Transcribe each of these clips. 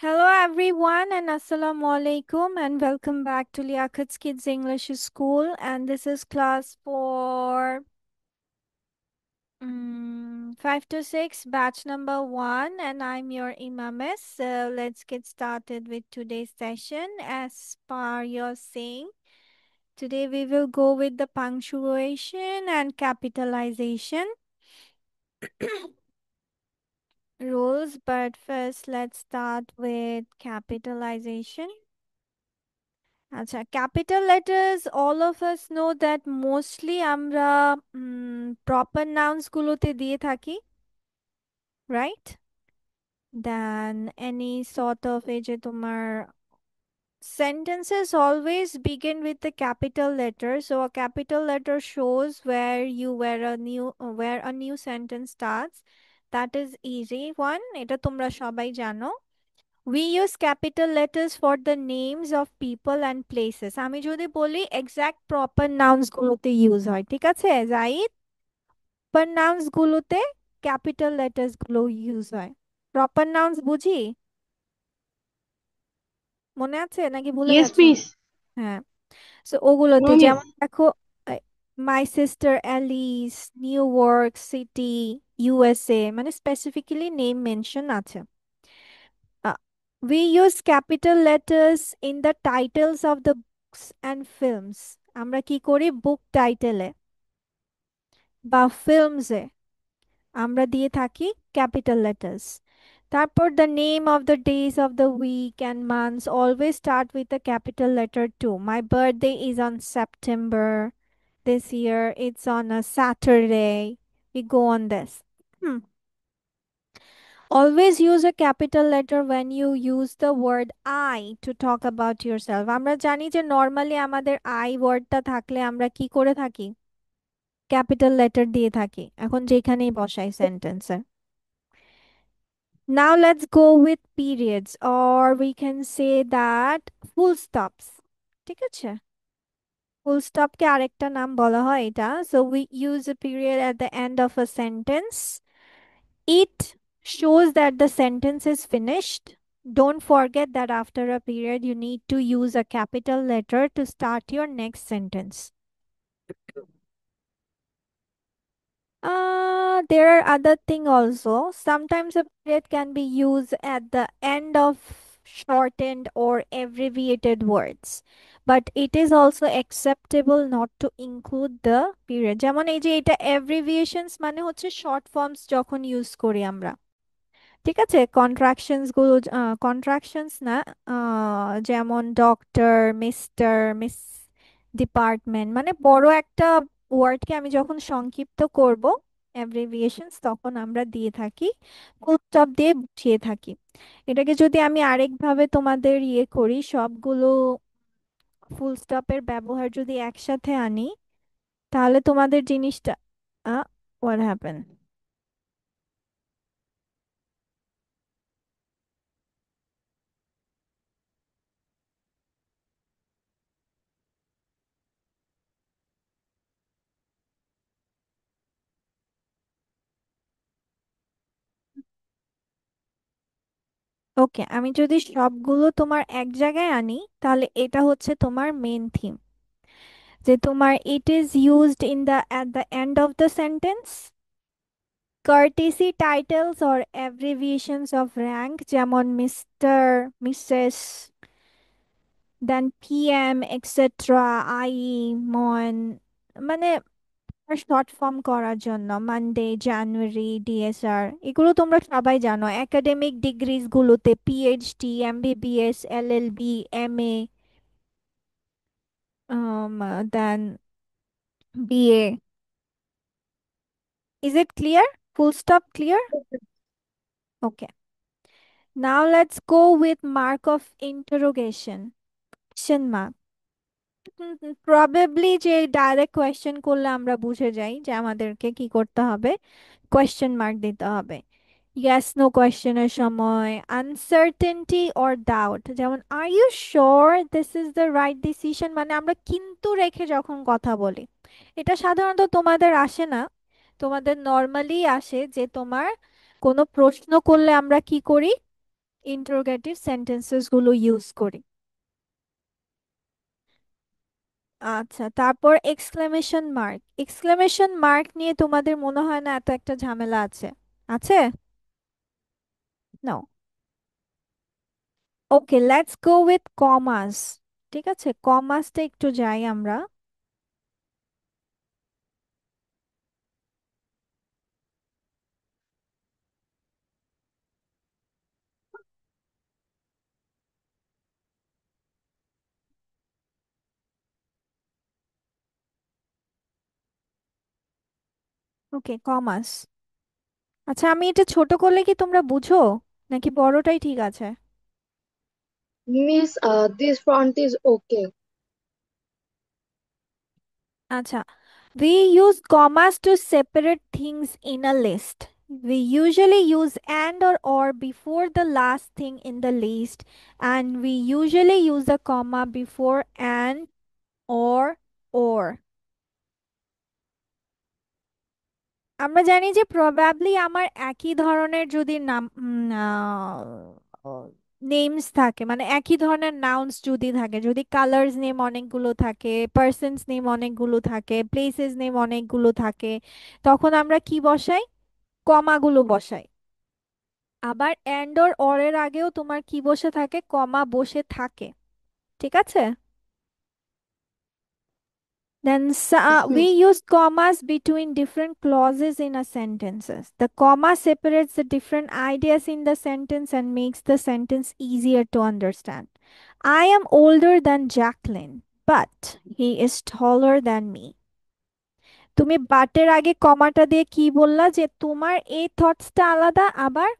Hello everyone and assalamu alaikum and welcome back to Liakat's Kids English School, and this is class for 5 to 6 batch number 1, and I'm your Imamis. So let's get started with today's session. As per your saying, today we will go with the punctuation and capitalization rules, but first let's start with capitalization. আচ্ছা, capital letters, all of us know that mostly আমরা proper nouns গুলোতে দিয়ে থাকি, right? Then any sort of এই যে তোমার sentences always begin with the capital letter. So a capital letter shows where a new sentence starts. That is easy one. এটা তোমরা সবাই জানো. We use capital letters for the names of people and places. আমি যদি বলি exact proper nouns গুলোতে use হয়, ঠিক আছে জাহিদ? proper nouns গুলোতে capital letters গুলো use হয়। proper nouns বুঝি? মনে আছে নাকি ভুলে Yes, গেছো? miss. হ্যাঁ, সো ওগুলোতে No, যেমন miss. দেখো, my sister Alice, new York city, USA, মানে স্পেসিফিক্যালি নেম মেনশন আছে। Uh, we use capital letters in the titles of the books and films. আমরা কি করি, বুক টাইটেলে বা ফিল্মসে আমরা দিয়ে থাকি ক্যাপিটাল লেটার্স। তারপর the name of the days of the week and months always start with a capital letter too. My birthday is on September. This year it's on a Saturday. We go on this. Hmm. Always use a capital letter when you use the word I to talk about yourself. আমরা জানি যে normally আমাদের I ওয়ার্ডটা থাকলে আমরা কি করে থাকি, ক্যাপিটাল লেটার দিয়ে থাকি, এখন যেখানেই বসাই সেন্টেন্সে। Now let's go with periods, or we can say that full stops, ঠিক আছে? ফুল স্টপকে আরেকটা নাম বলা হয় এটা। So we use a period at the end of a sentence. It shows that the sentence is finished. Don't forget that after a period, you need to use a capital letter to start your next sentence. There are other thing also. Sometimes a period can be used at the end of shortened or abbreviated words, but it is also acceptable not to include the period. যেমন এই যে এটা abbreviations মানে হচ্ছে short forms যখন use করি আমরা, ঠিক আছে? কন্ট্রাকশনস গুলো, কন্ট্রাকশনস না, যেমন ডক্টর, মিস্টার, মিস, ডিপার্টমেন্ট, মানে বড় একটা ওয়ার্ডকে আমি যখন সংক্ষিপ্ত করব অ্যাব্রিভিয়েশনস, তখন আমরা দিয়ে থাকি, ফুল স্টপ দিয়ে বুঝিয়ে থাকি। এটাকে যদি আমি আরেকভাবে তোমাদের করি, সবগুলো ফুল স্টপের ব্যবহার যদি একসাথে আনি, তাহলে তোমাদের জিনিসটা হোয়াট হ্যাপেন? ওকে, আমি যদি সবগুলো তোমার এক জায়গায় আনি, তাহলে এটা হচ্ছে তোমার মেন থিম, যে তোমার it is used in the at the end of the sentence, courtesy titles or abbreviations of rank যেমন mister, Mrs, then PM etcetera, I, মন, মানে শর্ট ফর্ম করার জন্য মানডে, জানুয়ারি, ডিএসআর, এগুলো তোমরা সবাই জানো। একাডেমিক ডিগ্রিজ গুলোতে PhD, MBBS, LLB, MA, then BA. Is it clear? Full stop clear? Okay. Now let's go with mark of interrogation. Question mark. Probably যে ডাইরেক্ট কোয়েশ্চেন করলে আমরা বুঝে যাই যে আমাদেরকে কি করতে হবে, কোয়েশ্চেন মার্ক দিতে হবে। ইয়েস নো কোয়েশ্চেনের সময়, আনসার্টেনটি অর ডাউট, যেমন are you sure this is the right decision, মানে আমরা কিন্তু রেখে যখন কথা বলি, এটা সাধারণত তোমাদের আসে না, তোমাদের নর্মালি আসে যে তোমার কোনো প্রশ্ন করলে আমরা কি করি, ইন্টারোগেটিভ সেন্টেন্সেস গুলো ইউজ করি। আচ্ছা, তারপর এক্সক্লেমেশন মার্ক। এক্সক্লেমেশন মার্ক নিয়ে তোমাদের মনে হয় না এত একটা ঝামেলা আছে? আছে? নাও। ওকে, লেটস গো উইথ কমাস। ঠিক আছে, কমাসটা একটু যাই আমরা। ওকে, কমাস। আচ্ছা, আমি এটা ছোট করলে কি তোমরা বুঝো, নাকি বড়টাই ঠিক আছে? Miss, this font is okay. আচ্ছা, we use commas to separate things in a list. We usually use and or before the last thing in the list, and we usually use a comma before and or. আমরা জানি যে probably আমার একই ধরনের যদি নাম names থাকে, মানে একই ধরনের নাউন্স যদি থাকে, যদি কালার্স নেম অনেকগুলো থাকে, পার্সনস নেম অনেকগুলো থাকে, প্লেসেস নেম অনেকগুলো থাকে, তখন আমরা কি বসাই? কমাগুলো বসাই। আবার অ্যান্ড অর এর আগেও তোমার কি বসে থাকে? কমা বসে থাকে। ঠিক আছে? Then Yes, we Miss. use commas between different clauses in a sentences. The comma separates the different ideas in the sentence and makes the sentence easier to understand. I am older than Jacqueline, but he is taller than me. তুমি বাটের আগে কমাটা দিয়ে কি বললা? যে তোমার এই থটসটা আলাদা, আবার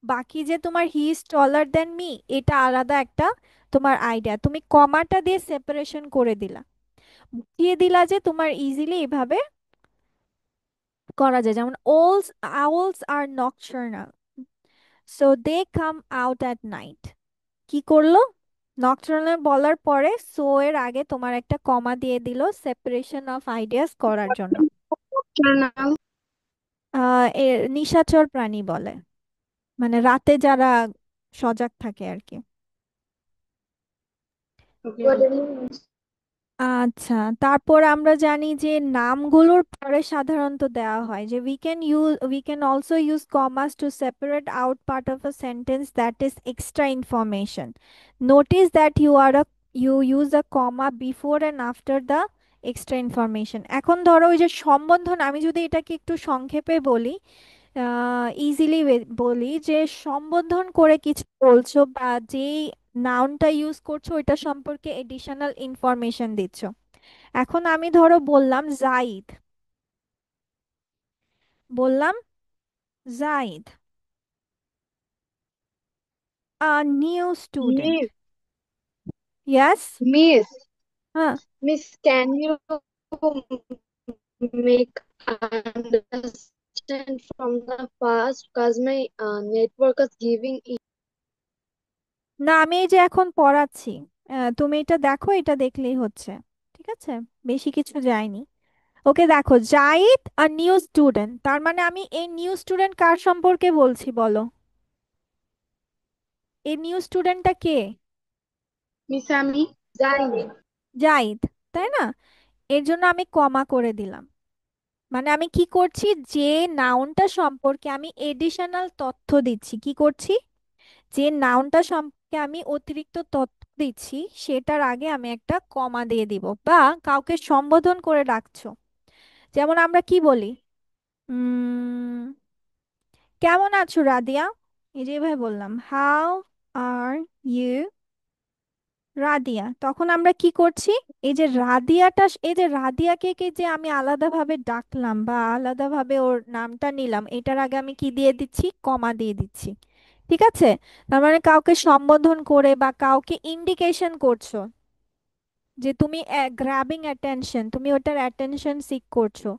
বাকি যে তোমার he is taller than me, এটা আলাদা একটা তোমার আইডিয়া। তুমি কমাটা দিয়ে সেপারেশন করে দিলা, বুঝিয়ে দিলা যে তোমার ইজিলি এভাবে করা যায়। যেমন ওলস owls আর nocturnal, so they come out at night. কি করলো? নকটার্নাল বলার পরে সো এর আগে তোমার একটা কমা দিয়ে দিল সেপারেশন অফ আইডিয়াস করার জন্য। Nocturnal. এর নিশাচর প্রাণী বলে, মানে রাতে যারা সজাগ থাকে আর কি। Okay. What do you mean? আচ্ছা, তারপর আমরা জানি যে নামগুলোর পরে সাধারণত দেওয়া হয় যে we can also use commas to separate out part of a sentence that is extra information. Notice that you use a comma before and after the extra information. এখন ধরো ওই যে সম্বোধন, আমি যদি এটাকে একটু সংক্ষেপে বলি, ইজিলি বলি যে সম্বোধন করে কিছু বলছো বা যেই নাউনটা ইউজ করছো ওইটা সম্পর্কে এডিশনাল ইনফরমেশন দিচ্ছ। এখন আমি ধরো বললাম জাইদ, বললাম zaid a new student. Miss, yes. Miss, হ্যাঁ। Miss, can you make understand from the past? Cause my network is giving. না, আমি এই যে এখন পড়াচ্ছি, তুমি এটা দেখো, এটা দেখলেই হচ্ছে। ঠিক আছে, বেশি কিছু যায়নি। ওকে, দেখো জাইদ আ নিউ স্টুডেন্ট, তার মানে আমি এই নিউ স্টুডেন্ট কার সম্পর্কে বলছি বলো? এই নিউ স্টুডেন্টটা কে? Miss Ami, Zain. জাইদ, তাই না? এর জন্য আমি কমা করে দিলাম। মানে আমি কি করছি? যে নাউনটা সম্পর্কে আমি এডিশনাল তথ্য দিচ্ছি, কি করছি? যে নাউনটা সম্পর্কে আমি অতিরিক্ত তথ্য দিচ্ছি সেটার আগে আমি একটা কমা দিয়ে দিব। বা কাউকে সম্বোধন করে ডাকছো, যেমন আমরা কি বলি? উম কেমন আছো রাদিয়া? এই যে ভাই বললাম হাউ আর ইউ রাদিয়া, তখন আমরা কি করছি? এই যে রাদিয়াটা, এই যে রাদিয়াকে কে যে আমি আলাদাভাবে ডাকলাম বা আলাদাভাবে ওর নামটা নিলাম, এটার আগে আমি কি দিয়ে দিচ্ছি? কমা দিয়ে দিচ্ছি। ঠিক আছে? তার মানে কাউকে সম্বোধন করে বা কাউকে ইন্ডিকেশন করছো যে তুমি গ্র্যাবিং অ্যাটেনশন, তুমি ওটার অ্যাটেনশন সিক করছো,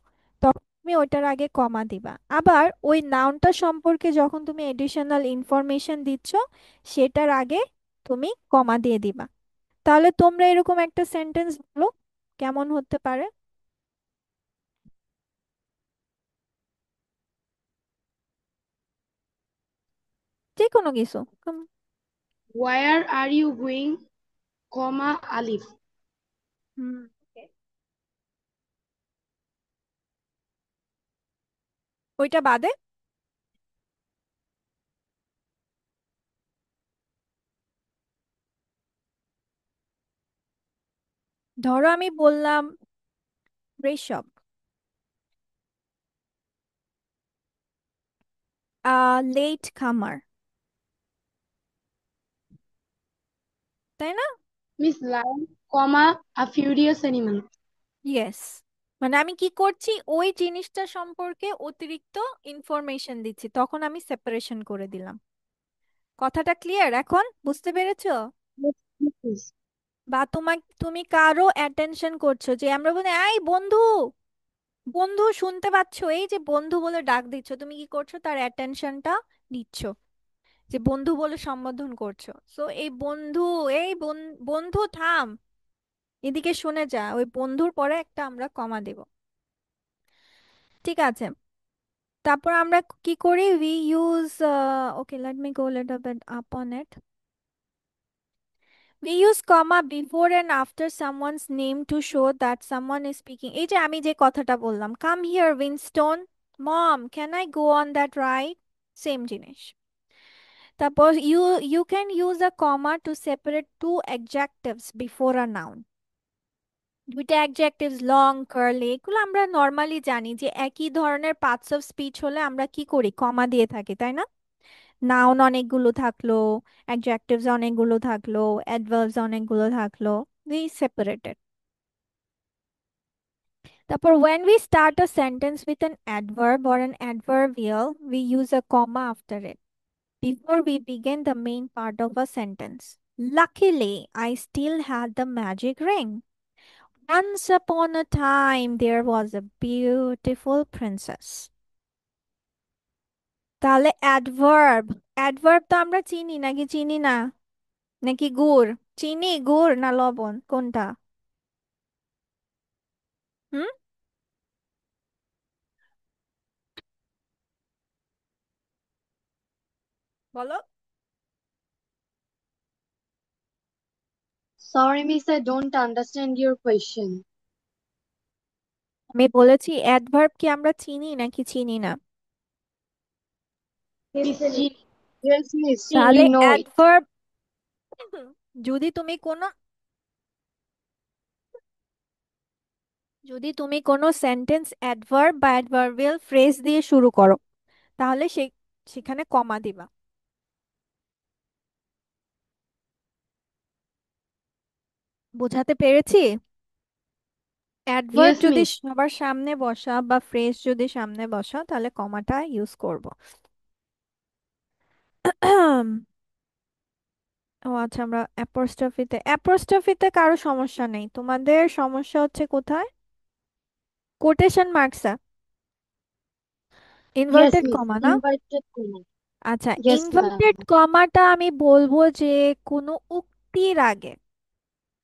তখন তুমি ওটার আগে কমা দিবা। আবার ওই নাউনটা সম্পর্কে যখন তুমি এডিশনাল ইনফরমেশন দিচ্ছ সেটার আগে তুমি কমা দিয়ে দিবা। তাহলে তোমরা এরকম একটা সেন্টেন্স বলো, কেমন হতে পারে? যে কোনো কিছু। Where are you going, comma, Alif? Hmm, okay. ওইটা বাদে ধরো আমি বললাম ঋষভ লেট খামার, তাই না? Miss Lion, comma, a furious animal. Yes, মানে আমি কি করছি, ওই জিনিসটা সম্পর্কে অতিরিক্ত ইনফরমেশন দিচ্ছি, তখন আমি সেপারেশন করে দিলাম। কথাটা ক্লিয়ার এখন, বুঝতে পেরেছো? Yes, yes, yes. বা তুমি কারো অ্যাটেনশন করছো, যে আমরা বলি এই বন্ধু, বন্ধু শুনতে পাচ্ছো, এই যে বন্ধু বলে ডাক দিচ্ছ, তুমি কি করছো, তার অ্যাটেনশনটা নিচ্ছ, যে বন্ধু বলে সম্বোধন করছো। সো এই বন্ধু, এই বন্ধু থাম, এদিকে শুনে যা, ওই বন্ধুর পরে একটা আমরা কমা দেব। ঠিক আছে, তারপর আমরা কি করি, we use, okay let me go little bit up on it. We use comma before and after someone's name to show that someone is speaking. এই যে আমি যে কথাটা বললাম, come here Winston, mom can I go on that ride, same জিনিস। তারপর you can use a comma to separate two adjectives before a noun। দুইটা adjectives long curly এগুলো আমরা নর্মালি জানি, যে একই ধরনের পার্টস অফ স্পিচ হলে আমরা কি করি, কমা দিয়ে থাকি, তাই না? নাউন অনেকগুলো থাকলো, অ্যাডজেক্টিভস অনেকগুলো থাকলো, অ্যাডভার্বস অনেকগুলো থাকলো, we separated। তারপর when we start a sentence with an adverb or an adverbial, we use a comma after it before we begin the main part of a sentence. Luckily, I still had the magic ring. Once upon a time, there was a beautiful princess. তাহলে adverb, adverb তো আমরা চিনি নাকি চিনি না, নাকি গুড়, চিনি গুড় না লবণ কোনটা? হুম, বলো। Sorry, miss, I don't understand your question. আমি বলেছি অ্যাডভার্ব কি আমরা চিনি নাকি চিনি না? Miss G. Yes, Miss. তাহলে We know it. অ্যাডভার্ব, যদি তুমি কোনো, যদি তুমি কোনো সেন্টেন্স অ্যাডভার্ব বা অ্যাডভার্বিয়াল ফ্রেজ দিয়ে শুরু করো, তাহলে সেখানে কমা দিবা। বোঝাতে পেরেছি? অ্যাডভার্ব Yes, যদি Miss. সবার সামনে বসা বা ফ্রেজ যদি সামনে বসা, তাহলে কমাটা ইউজ করব। ও আচ্ছা, আমরা অ্যাপোস্ট্রফিতে, অ্যাপোস্ট্রফিতে কারো সমস্যা নেই, তোমাদের সমস্যা হচ্ছে কোথায়, কোটেশন মার্কসে, Yes, ইনভার্টেড miss. কমা না? Invited comment. আচ্ছা, Yes, ma'am. ইনভার্টেড কমাটা আমি বলবো যে কোনো উক্তির আগে,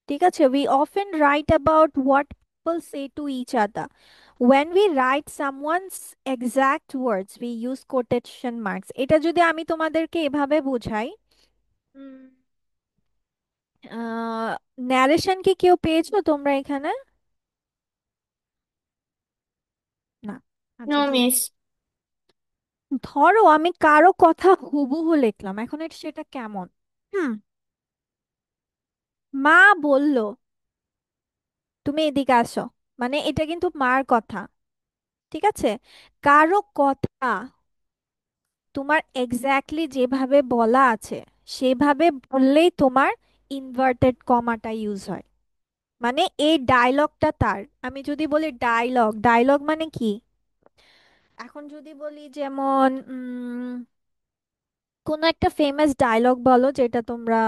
ঠিক আছে, we often write about what people say to each other. When we write someone's exact words, we use quotation marks। এটা যদি আমি তোমাদেরকে এভাবে বুঝাই, ন্যারেশন কি কেউ পেয়েছো তোমরা এখানে? না। আচ্ছা, No, ঠিক। miss. ধরো আমি কারো কথা হুবহু লিখলাম, এখন সেটা কেমন? হুম, মা বলল, তুমি এদিকে আসো, মানে এটা কিন্তু মার কথা, ঠিক আছে? কারো কথা তোমার এক্স্যাক্টলি যেভাবে বলা আছে সেভাবে বললেই তোমার ইনভার্টেড কমাটা ইউজ হয়। মানে এই ডায়লগটা তার, আমি যদি বলি ডায়লগ, ডায়লগ মানে কি, এখন যদি বলি যেমন কোনো একটা ফেমাস ডায়লগ বলো যেটা তোমরা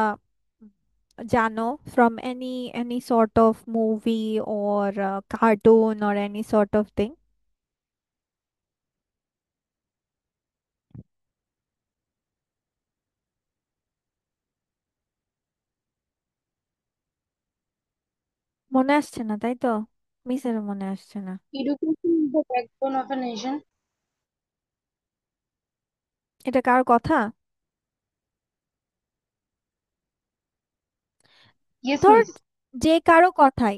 জানো, from any sort of movie or cartoon or any sort of thing. মনে আসছে না তাই তো, মিসেরও মনে আসছে না। Education is the backbone of a nation. এটা কার কথা? Yes, ধর miss. যে কারো কথাই,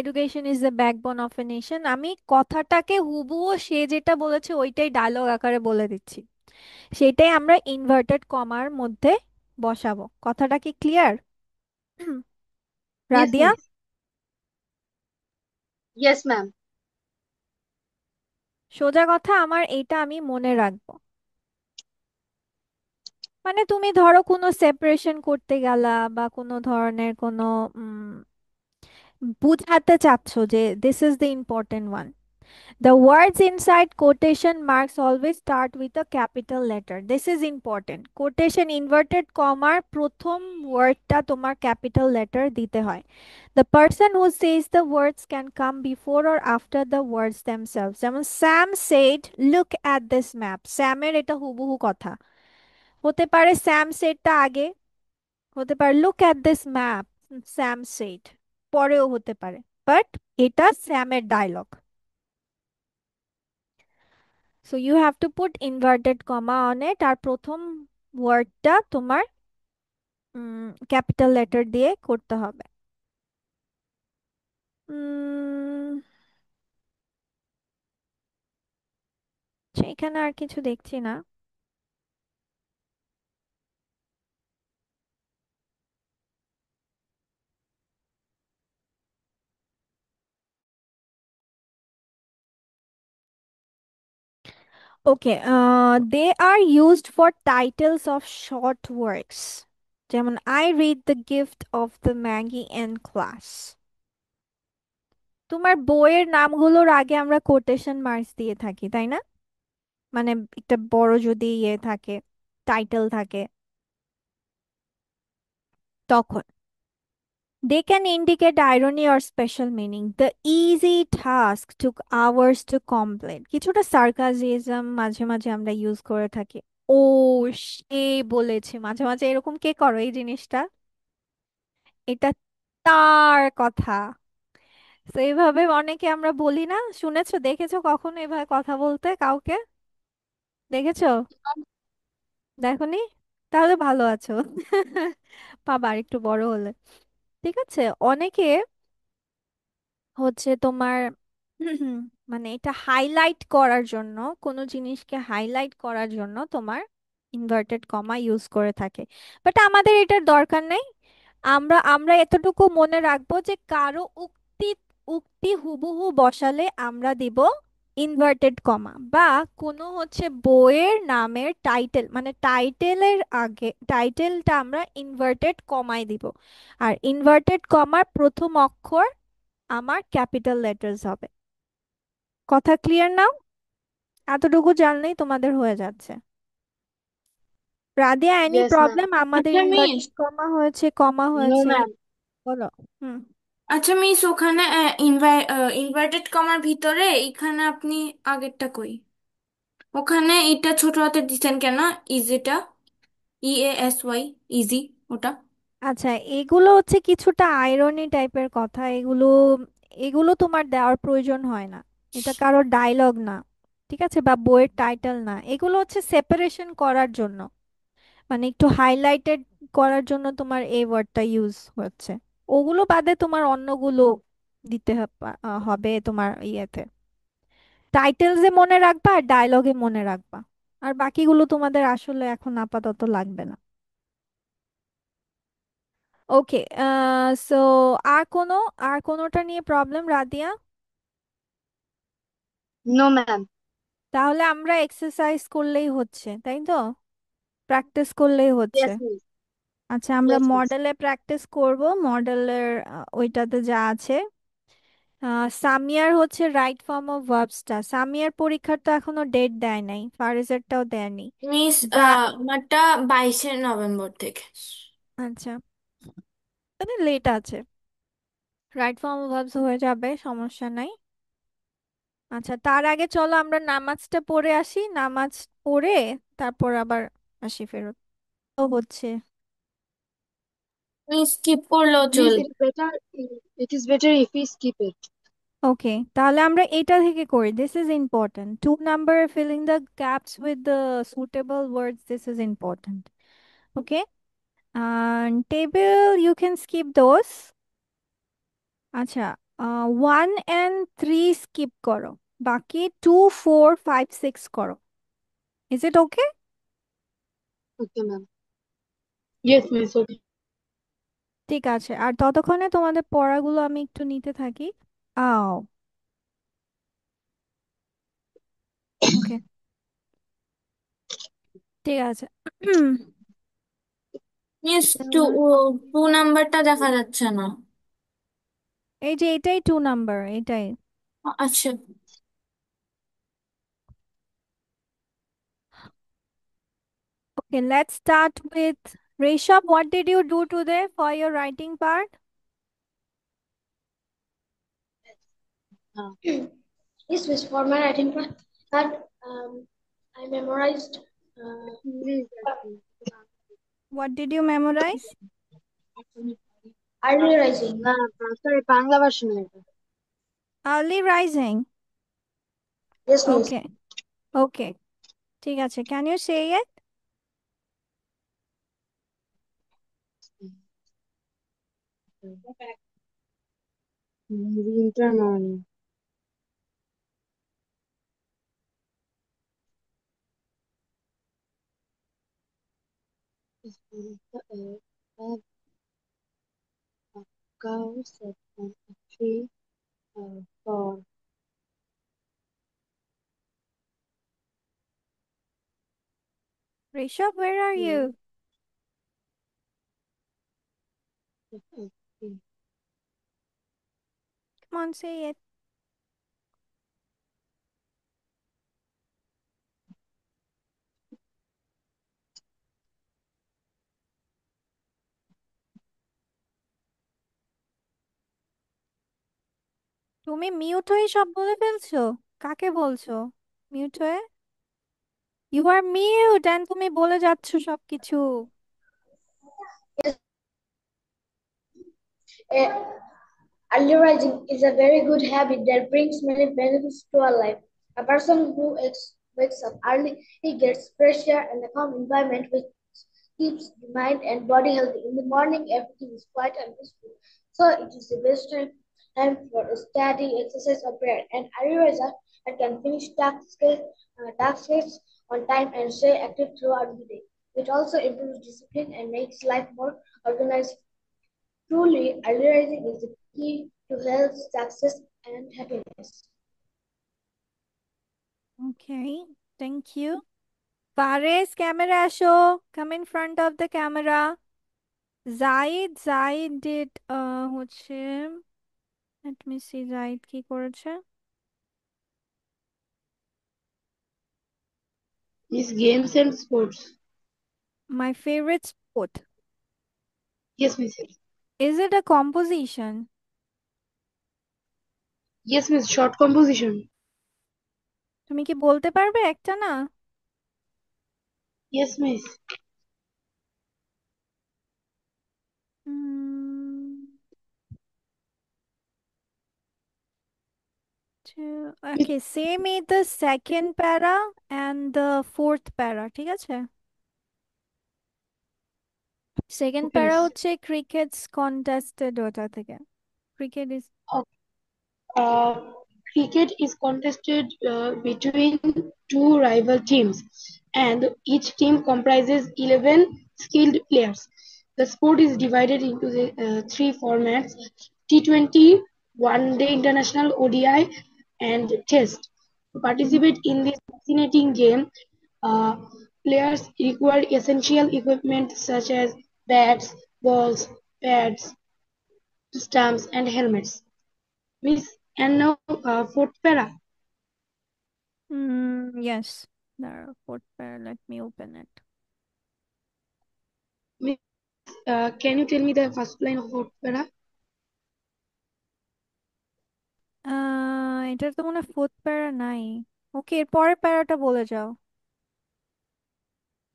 education is the backbone of a nation, আমি কথাটাকে হুবহু সে যেটা বলেছে ওইটাই ডায়লগ আকারে বলে দিচ্ছি, সেটাই আমরা ইনভার্টেড কমার মধ্যে বসাবো। কথাটা কি clear? Yes, Radia, miss. Yes, ma'am. সোজা কথা, আমার এইটা আমি মনে রাখবো। মানে তুমি ধরো কোনো সেপারেশন করতে গেলা বা কোনো ধরনের কোনো বুঝাতে চাচ্ছো যে this is the important one, the words inside quotation marks always start with a capital letter. This is important. Quotation inverted comma প্রথম ওয়ার্ডটা তোমার ক্যাপিটাল লেটার দিতে হয়। The person who says the words can come before or after the words themselves. যেমন Sam said, look at this map. স্যামের এটা হুবহু কথা হতে পারে, স্যাম সেডটা আগে হতে পারে, look at this map, Sam said পরেও হতে পারে, বাট এটা স্যামের dialogue. So you have to put inverted comma on it, আর প্রথম ওয়ার্ডটা তোমার ক্যাপিটাল লেটার দিয়ে করতে হবে। এখানে আর কিছু দেখছি না। Okay, they are used for titles of short works, যেমন I read the gift of the Magi and class. তোমার বইয়ের নামগুলোর আগে আমরা কোটেশন মার্কস দিয়ে থাকি, তাই না? মানে একটা বড় যদি ইয়ে থাকে, টাইটেল থাকে, তখন they can indicate irony or special meaning. The easy task took hours to complete. কিছুটা সার্কাসিজম মাঝে মাঝে আমরা ইউজ করে থাকি। ও, সে বলেছে, মাঝে মাঝে এরকম কে করো এই জিনিসটা? এটা তার কথা। তো এইভাবে অনেকে আমরা বলি না, শুনেছো দেখেছো কখনো এভাবে কথা বলতে কাউকে? দেখেছো? দেখোনি? তাহলে ভালো আছো। পাবা আর একটু বড় হলে। ঠিক আছে, অনেকে হচ্ছে তোমার মানে এটা হাইলাইট করার জন্য, কোনো জিনিসকে হাইলাইট করার জন্য তোমার ইনভার্টেড কমা ইউজ করে থাকে, বাট আমাদের এটার দরকার নেই। আমরা আমরা এতটুকু মনে রাখবো যে কারো উক্তি উক্তি হুবহু বসালে আমরা দিব ইনভার্টেড কমা, বা কোনো হচ্ছে বইয়ের নামের টাইটেল, মানে টাইটেলের আগে টাইটেলটা আমরা ইনভার্টেড কমায় দিব, আর ইনভার্টেড কমার প্রথম অক্ষর আমার ক্যাপিটাল লেটার্স হবে। কথা ক্লিয়ার নাও? এতটুকু জানলেই তোমাদের হয়ে যাচ্ছে। Radia, any Yes, ma'am. Problem? আমাদের আচ্ছা মিস, ইনভার্টেড কমা হয়েছে, কমা No, হয়েছে, ma'am. বলো। হুম। আচ্ছা মিস, ওখানে ইনভার্টেড কমার ভিতরে এখানে আপনি আগেরটা কই, ওখানে এটা ছোট হাতের দিচ্ছেন কেন? ইজ এটা EASY, ইজি ওটা? আচ্ছা, এগুলো হচ্ছে কিছুটা আইরনি টাইপের কথা, এগুলো এগুলো তোমার দেওয়ার প্রয়োজন হয় না। এটা কারোর ডায়লগ না, ঠিক আছে, বা বইয়ের টাইটেল না, এগুলো হচ্ছে সেপারেশন করার জন্য, মানে একটু হাইলাইটেড করার জন্য তোমার এই ওয়ার্ডটা ইউজ হচ্ছে। ওগুলো বাদে তোমার অন্যগুলো দিতে হবে তোমার ইয়েতে, টাইটেলসে মনে রাখবা আর ডায়লগে মনে রাখবা, আর বাকিগুলো তোমাদের আসলে এখন আপাতত লাগবে না। ওকে, সো আর কোনো, আর কোনোটা নিয়ে প্রবলেম রাদিয়া? No, ma'am. তাহলে আমরা এক্সারসাইজ করলেই হচ্ছে, তাই তো? প্র্যাকটিস করলেই হচ্ছে। Yes, miss. আচ্ছা, আমরা Yes, miss. মডেলে প্র্যাকটিস করব। মডেলের ওইটাতে যা আছে, সামিয়ার হচ্ছে রাইট ফর্ম অফ ভার্বসটা, সামিয়ার পরীক্ষার তো এখনো ডেট দেয় নাই, ফারিজেরটাও দেয়নি। মিস, রা- আমারটা 22শে নভেম্বর থেকে। আচ্ছা, মানে লেট আছে, রাইট ফর্ম অফ ভার্বস হয়ে যাবে, সমস্যা নাই। আচ্ছা, তার আগে চলো আমরা নামাজটা পড়ে আসি, নামাজ পড়ে তারপর আবার আসি ফেরত। ও হচ্ছে। মিস স্কিপ করলেও Miss, চলবে। it's better. It is better if we skip it. ওকে, তাহলে আমরা এটা থেকে করি, this is important, 2 number filling the gaps with the suitable words, this is important. Okay, And table, you can skip those. আচ্ছা, 1 and 3 skip করো, বাকি 2, 4, 5, 6 করো। Is it okay? Okay, ma'am. Yes, miss. Okay. ঠিক আছে, আর ততক্ষণে তোমাদের পড়াগুলো আমি একটু নিতে থাকি। আও, ওকে, ঠিক আছে। মিস টু এবার 2 নাম্বারটা দেখা যাচ্ছে না। এই যে এটাই 2 নাম্বার, এটাই। আচ্ছা, Okay, let's start with Rishabh. What did you do today for your writing part? Uh, Yes, miss. For my writing part, I memorized Please, What did you memorize? early rising. না sorry Bangla version এটা। Early rising. Yes, miss. Okay, okay. ঠিক আছে, can you say it? Winter morning. A cow sat on a tree for Rishabh, where are you? uh, Come on, say it. তুমি mute হয়ে সব বলে ফেলছো? কাকে বলছো মিউট হয়ে? ইউ আর মিউট এন্ড তুমি বলে যাচ্ছ সবকিছু। Yes, uh, early rising is a very good habit that brings many benefits to our life. A person who wakes up early, he gets fresh air and a calm environment which keeps the mind and body healthy. In the morning, everything is quiet and peaceful. So it is the best time for study, exercise, or prayer. And early riser and can finish tasks on time and stay active throughout the day. It also improves discipline and makes life more organized. Truly, early rising is the key to health, success, and happiness. Okay, thank you. Fares, camera show. Come in front of the camera. Zaid did হচ্ছে, let me see Zaid কি করেছে। Miss games and sports. My favorite sport. Yes, miss. Is it a composition? Yes, miss. Short composition. তুমি কি বলতে পারবে একটা না? Yes, miss. Mm, okay, say me the second para and the fourth para, ঠিক আছে? সেকেন্ড Okay, প্যারা miss. হচ্ছে ক্রিকেটস কন্টেস্টেড, ওটা থেকে cricket is Uh, Cricket is contested between two rival teams, and each team comprises 11 skilled players. The sport is divided into the three formats: T20, One Day International, ODI, and Test. To participate in this fascinating game, uh, players require essential equipment such as bats, balls, pads, stumps, and helmets. Miss, and now fourth para. yes, the fourth para, let me open it. Miss, can you tell me the first line of fourth para? এটার তো মনে হয় fourth প্যারা নাই। ওকে, এর পরের প্যারাটা বলে যাও,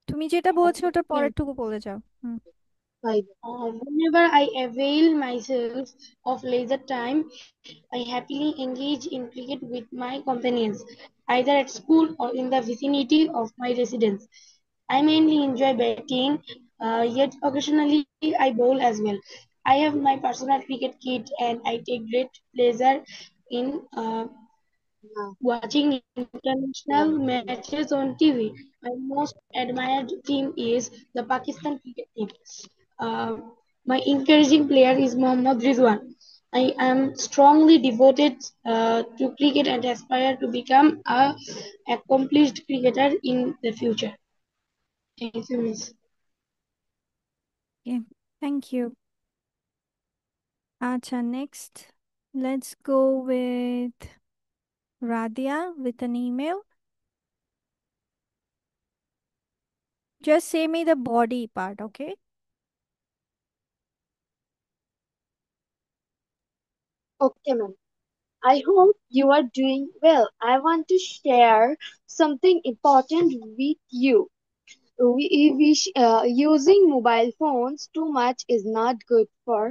তুমি যেটা বলছো ওটার Yes. পরেরটুকু বলে যাও। হুম। Whenever I avail myself of leisure time, I happily engage in cricket with my companions, either at school or in the vicinity of my residence. I mainly enjoy batting, Yet occasionally I bowl as well. I have my personal cricket kit and I take great pleasure in watching international matches on TV. My most admired team is the Pakistan cricket team. Uh, my encouraging player is Mohammad Rizwan. I am strongly devoted to cricket and aspire to become a accomplished cricketer in the future. Thank you, Miss. Okay, thank you. Acha, next. Let's go with Radia with an email. Just say me the body part, okay? Okay, ma'am. I hope you are doing well. I want to share something important with you. Using mobile phones too much is not good for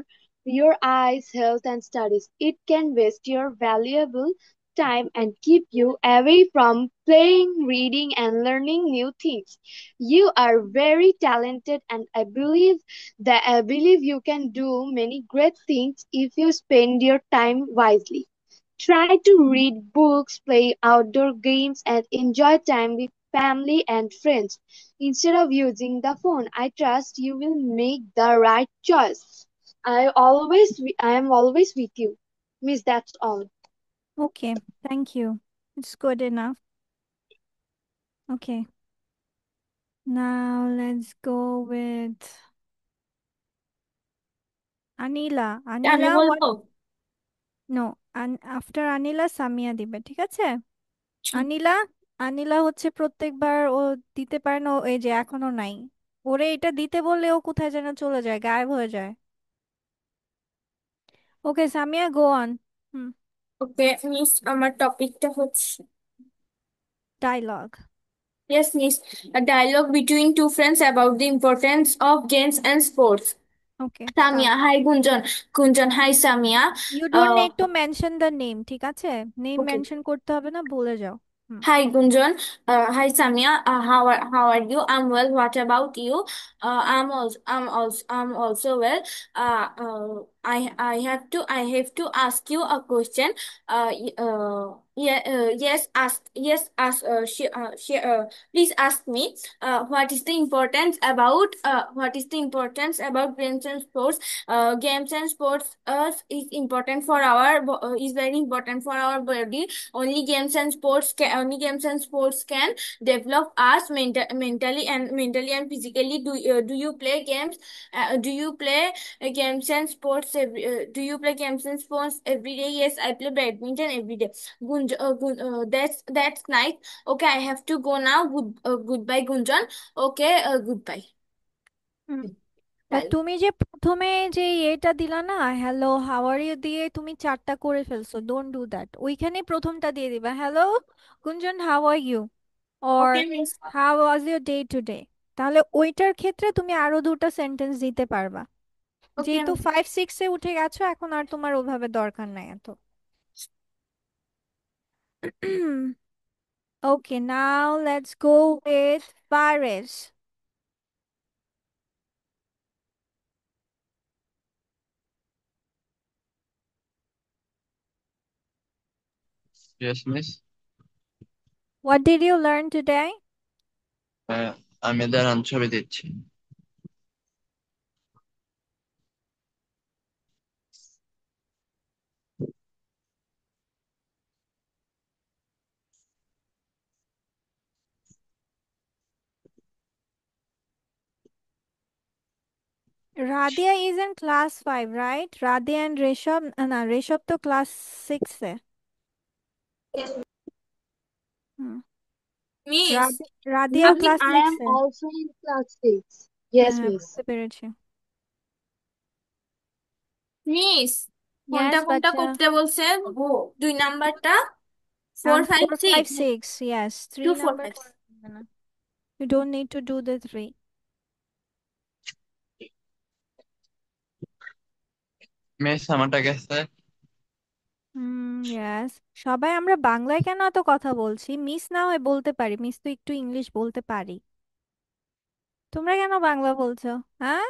your eyes, health, and studies. It can waste your valuable time and keep you away from playing, reading, and learning new things. You are very talented, and I believe you can do many great things if you spend your time wisely. Try to read books, play outdoor games, and enjoy time with family and friends. Instead of using the phone, I trust you will make the right choice. I am always with you. Miss, that's all. Okay, thank you. It's good enough. Okay, now let's go with Anila. আমি Anila, what? বলবো? No, after Anila, Samia দিবে, ঠিক আছে? আনিলা আনিলা হচ্ছে প্রত্যেকবার ও দিতে পারে না, এই যে এখনো নাই। ওরে এটা দিতে বললে ও কোথায় যেন চলে যায়, গায়েব হয়ে যায়। Okay Samia, go on. Hmm. Okay miss, আমার টপিকটা হচ্ছে, dialogue. yes miss, a dialogue between two friends about the importance of games and sports. Okay, Samia, start. hi Gunjan. Gunjan, hi Samia. You don't uh, need to mention the name, ঠিক আছে? Name okay. Mention করতে হবে না, বলে যাও। হুম। Hi Gunjan, hi Samia. How are you? I'm well. What about you? I'm also well. I have to ask you a question. Yeah, yes, ask. Please ask me. What is the importance about games and sports? Games and sports is very important for our body. Only games and sports can develop us mentally and physically. Do you play games? Do you play games and sports every day? Yes, I play badminton every day. That's nice. Okay, I have to go now. Goodbye Gunjan. Okay, goodbye. হুম। তা Bye. তুমি যে প্রথমে যে এটা দিলা না, hello how are you দিয়ে তুমি চারটা করে ফেলছো, ডোন্ট ডু দ্যাট। ওইখানে প্রথমটা দিয়ে দিবা, hello Gunjan how are you, or Okay miss. How was your day today. তাহলে ওইটার ক্ষেত্রে তুমি আরো দুটো সেন্টেন্স দিতে পারবা। Okay যেহেতু miss. 5-6-এ উঠে গেছো, এখন আর তোমার ওভাবে দরকার নাই এত। Okay, now let's go with Paresh. Yes, miss. What did you learn today? আমি দাঁড়ান ছবি দিচ্ছি। Radia is in class 5, right? Radia and Rishabh, না ঋষভ তো ক্লাস 6-এ। হুম। Miss. রাদিয়া Miss, আপনি ক্লাস I am 6-এ। also in class 6. হ্যাঁ Yes, হ্যাঁ, miss. বুঝতে পেরেছি। মিস, কোনটা ইয়েস কোনটা বাচ্চা। করতে বলছে? দুই নাম্বারটা, four And five 4, 5, six 6, yes. Two 3 four number five করা লাগবে না। You don't need to do the 3. Miss আমারটা গেছে। Yes. সবাই আমরা বাংলায় কেন এত কথা বলছি? মিস না হয় বলতে পারি, মিস তো একটু ইংলিশ বলতে পারি। তো তোমরা কেন বাংলা বলছো? হ্যাঁ,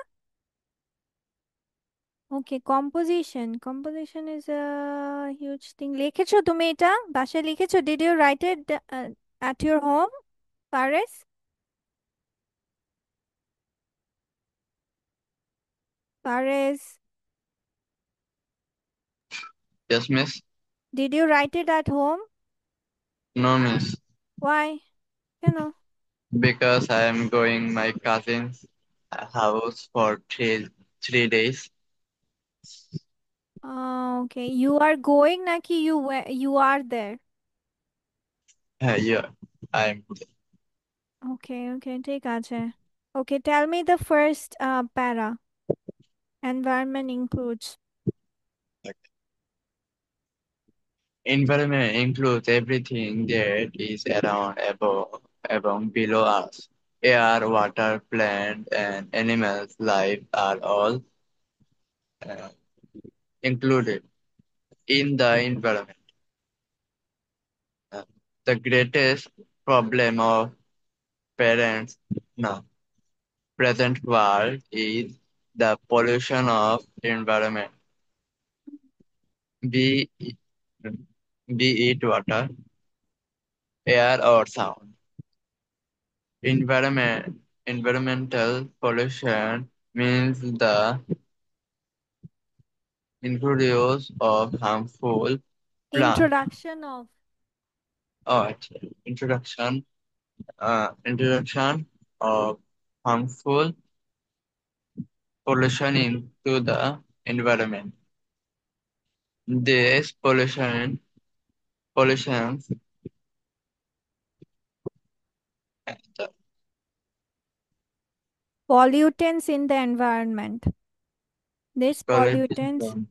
okay. Composition is a huge thing. লিখেছো তুমি এটা? বাসায় লিখেছো? Did you write it at your home, Paris? Paris, Yes, miss. did you write it at home? No, miss. Why? কেন? Because I am going my cousin's house for 3 days. Okay, you are going নাকি you are there? Yeah, I'm. Okay, okay, ঠিক আছে। Okay, tell me the first para. Environment includes Environment includes everything that is around, above, below us. Air, water, plant, and animals' life are all uh, included in the environment. Uh, the greatest problem of parents now present world is the pollution of environment, be it, be it water, air, or sound. Environmental pollution means the introduce of harmful plant introduction of or introduction of harmful pollution into the environment. These pollutions the pollutants in the environment. These pollutants. pollution.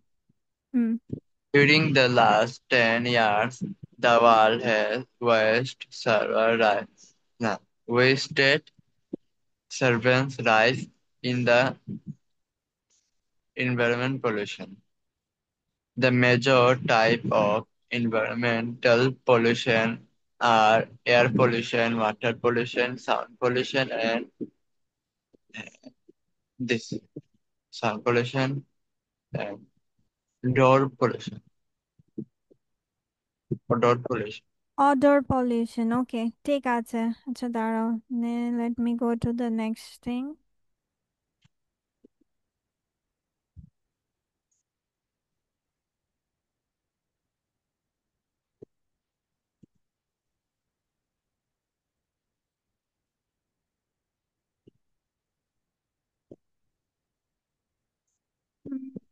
Hmm. During the last 10 years, the world has wasted servants rise in the environment pollution. The major type of environmental pollution are air pollution, water pollution, sound pollution, and this sound pollution and door pollution or door pollution. Odor pollution. Okay, ঠিক আছে। আচ্ছা দাঁড়াও। Let me go to the next thing. Hmm.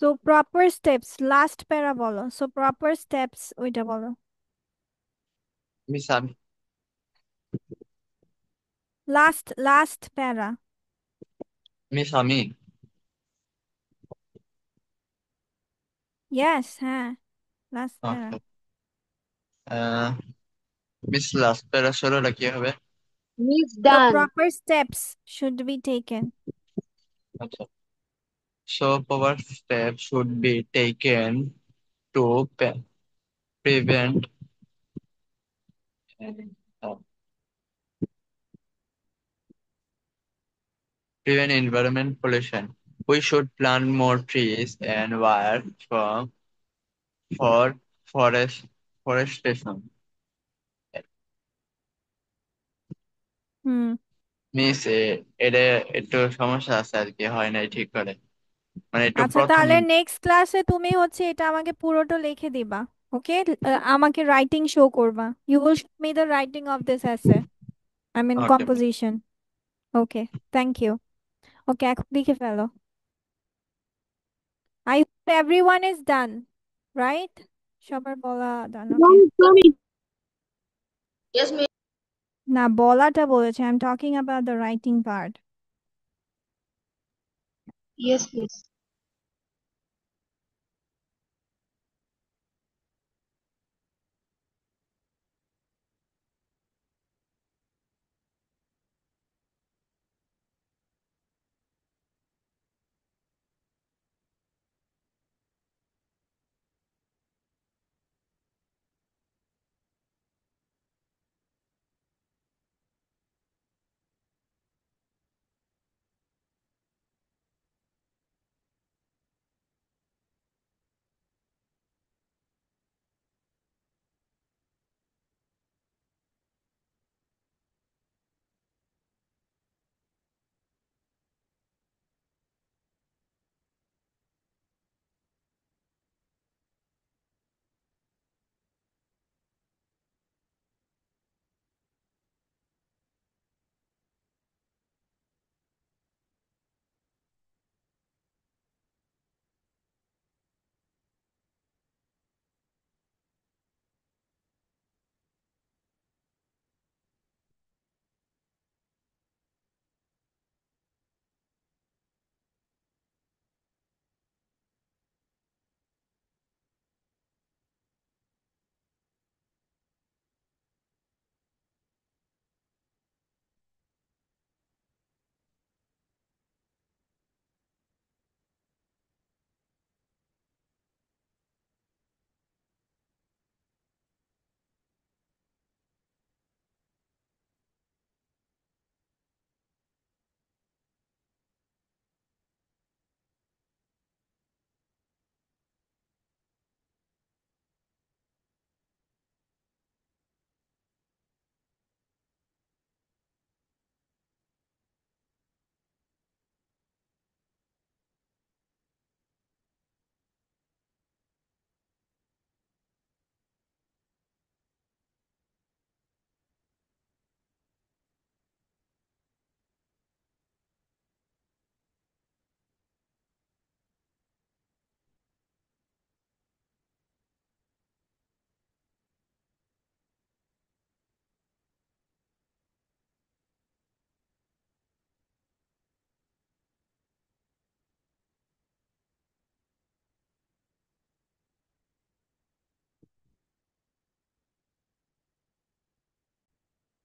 So proper steps, last para বলো। So proper steps ওইটা বলো। Miss Ami, Last para. Miss Ami, Yes, হ্যাঁ, last para. okay. Miss last প্যারা ষোলোটা কি হবে? Means The done. proper steps should be taken. আচ্ছা, so proper steps should be taken to prevent uh, environment pollution. We should plant more trees and wire for forest forestation. Hmm. Miss এটা একটু সমস্যা আছে আর কি, হয় নাই ঠিক করে, মানে একটু আচ্ছা প্রথম। তাহলে নেক্সট ক্লাসে তুমি হচ্ছে এটা আমাকে পুরোটা লিখে দিবা। ওকে, আমাকে রাইটিং শো করবা। You will show me the writing of this essay, I mean okay, composition. Okay, thank you. Okay, এখন লিখে ফেলো। I hope everyone is done, right? সবার বলা ডান? ওকে। Yes, miss. না, বলাটা বলেছে, I am talking about the writing part. Yes, miss.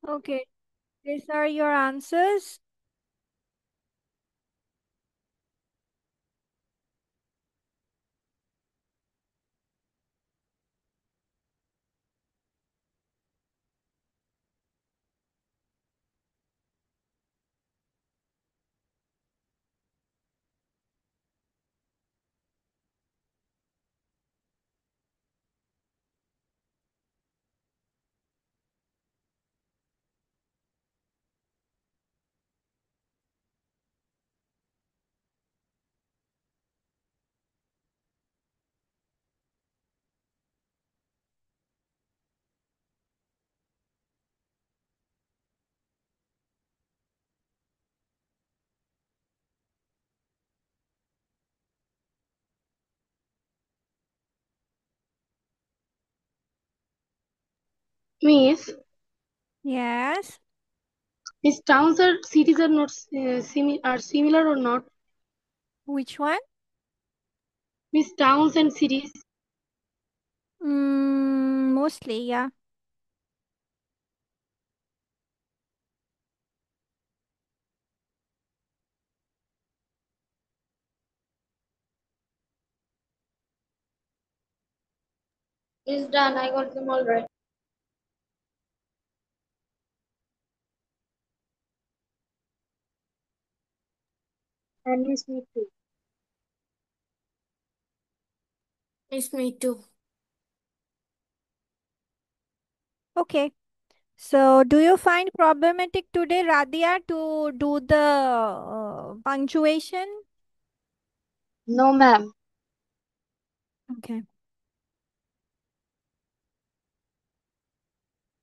Okay, these are your answers. Miss, Yes. Miss towns or cities are not are similar or not? Which one? Miss towns and cities. Mostly, yeah. It's done. I got them all right. And Miss Me too. Miss me too. Okay. So, do you find problematic today, Radia, to do the punctuation? No, ma'am. Okay.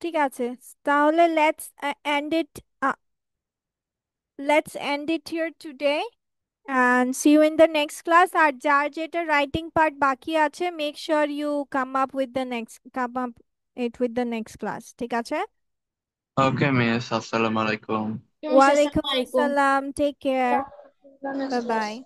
ঠিক আছে তাহলে let's end it here today and see you in the next class আর যার যেটা writing part বাকি আছে make sure you come up it with the next class ঠিক আছে ওকে miss, আসসালামু আলাইকুম। ওয়ালাইকুম আসসালামু আলাইকুম। আসসালাম take care bye Next class. bye